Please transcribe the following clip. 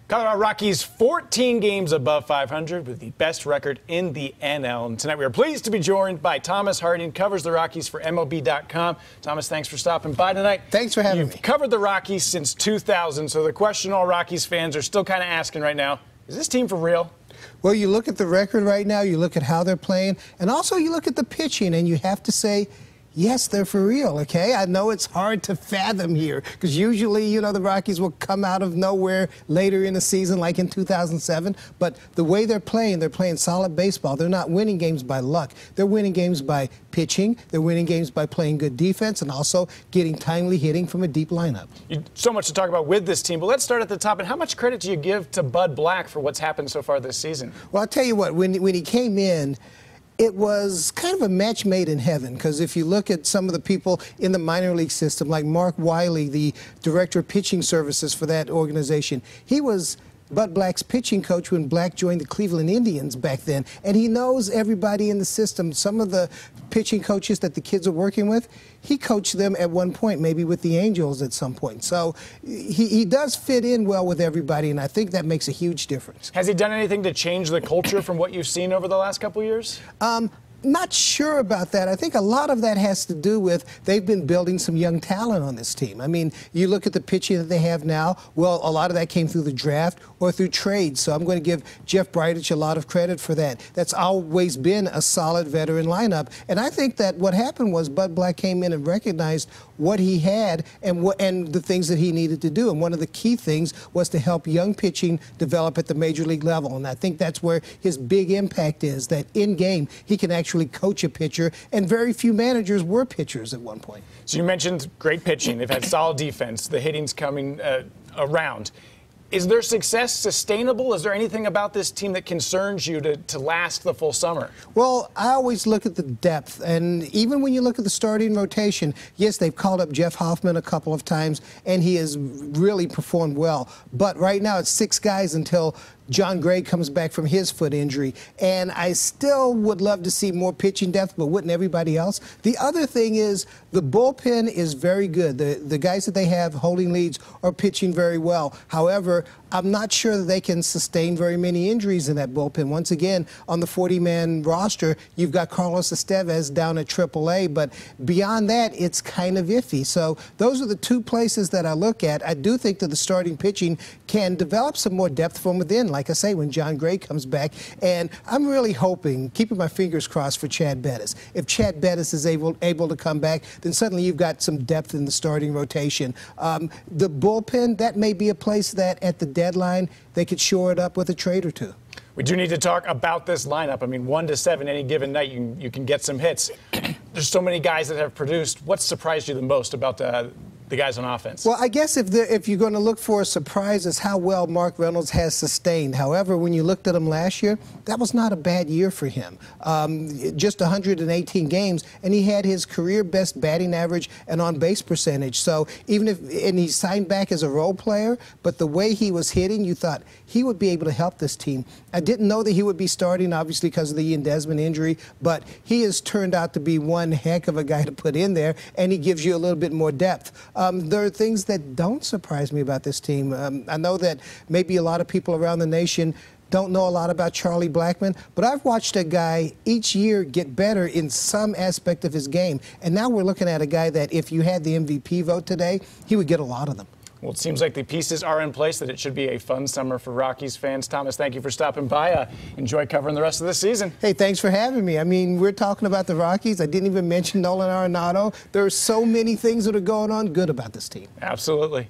Colorado Rockies 14 games above 500 with the best record in the NL. And tonight we are pleased to be joined by Thomas Harding, covers the Rockies for MLB.com. Thomas, thanks for stopping by tonight. Thanks for having me. You've covered the Rockies since 2000, so the question all Rockies fans are still kind of asking right now, is this team for real? Well, you look at the record right now, you look at how they're playing, and also you look at the pitching, and you have to say, yes, they're for real, okay? I know it's hard to fathom here because usually, you know, the Rockies will come out of nowhere later in the season like in 2007, but the way they're playing solid baseball. They're not winning games by luck. They're winning games by pitching. They're winning games by playing good defense and also getting timely hitting from a deep lineup. So much to talk about with this team, but let's start at the top. And how much credit do you give to Bud Black for what's happened so far this season? Well, I'll tell you what, when he came in, it was kind of a match made in heaven because if you look at some of the people in the minor league system, like Mark Wiley, the director of pitching services for that organization, he was Bud Black's pitching coach when Black joined the Cleveland Indians back then. And he knows everybody in the system. Some of the pitching coaches that the kids are working with, he coached them at one point, maybe with the Angels at some point. So he does fit in well with everybody, and I think that makes a huge difference. Has he done anything to change the culture from what you've seen over the last couple of years? Not sure about that. I think a lot of that has to do with they've been building some young talent on this team. I mean, you look at the pitching that they have now, well, a lot of that came through the draft or through trades. So I'm going to give Jeff Bridich a lot of credit for that. That's always been a solid veteran lineup. And I think that what happened was Bud Black came in and recognized what he had and the things that he needed to do. And one of the key things was to help young pitching develop at the major league level. And I think that's where his big impact is, that in game he can actually coach a pitcher, and very few managers were pitchers at one point. So you mentioned great pitching. They've had solid defense. The hitting's coming around. Is their success sustainable? Is there anything about this team that concerns you to last the full summer? Well, I always look at the depth, and even when you look at the starting rotation, yes, they've called up Jeff Hoffman a couple of times, and he has really performed well. But right now it's 6 guys until John Gray comes back from his foot injury, and I still would love to see more pitching depth, but wouldn't everybody else? The other thing is the bullpen is very good. The guys that they have holding leads are pitching very well. However, I'm not sure that they can sustain very many injuries in that bullpen. Once again, on the 40-man roster, you've got Carlos Estevez down at AAA, but beyond that, it's kind of iffy. So those are the 2 places that I look at. I do think that the starting pitching can develop some more depth from within, like I say, when John Gray comes back. And I'm really hoping, keeping my fingers crossed for Chad Bettis. If Chad Bettis is able to come back, then suddenly you've got some depth in the starting rotation. The bullpen, that may be a place that at the deadline they could shore it up with a trade or 2. We do need to talk about this lineup. I mean, 1 to 7 any given night, you can get some hits. There's so many guys that have produced. What surprised you the most about the guys on offense? Well, I guess if you're going to look for a surprise, it's how well Mark Reynolds has sustained. However, when you looked at him last year, that was not a bad year for him. Just 118 games, and he had his career best batting average and on-base percentage. So and he signed back as a role player, but the way he was hitting, you thought he would be able to help this team. I didn't know that he would be starting, obviously, because of the Ian Desmond injury, but he has turned out to be one heck of a guy to put in there, and he gives you a little bit more depth. There are things that don't surprise me about this team. I know that maybe a lot of people around the nation don't know a lot about Charlie Blackmon, but I've watched a guy each year get better in some aspect of his game, and now we're looking at a guy that if you had the MVP vote today, he would get a lot of them. Well, it seems like the pieces are in place, that it should be a fun summer for Rockies fans. Thomas, thank you for stopping by. Enjoy covering the rest of the season. Hey, thanks for having me. I mean, we're talking about the Rockies. I didn't even mention Nolan Arenado. There are so many things that are going on good about this team. Absolutely.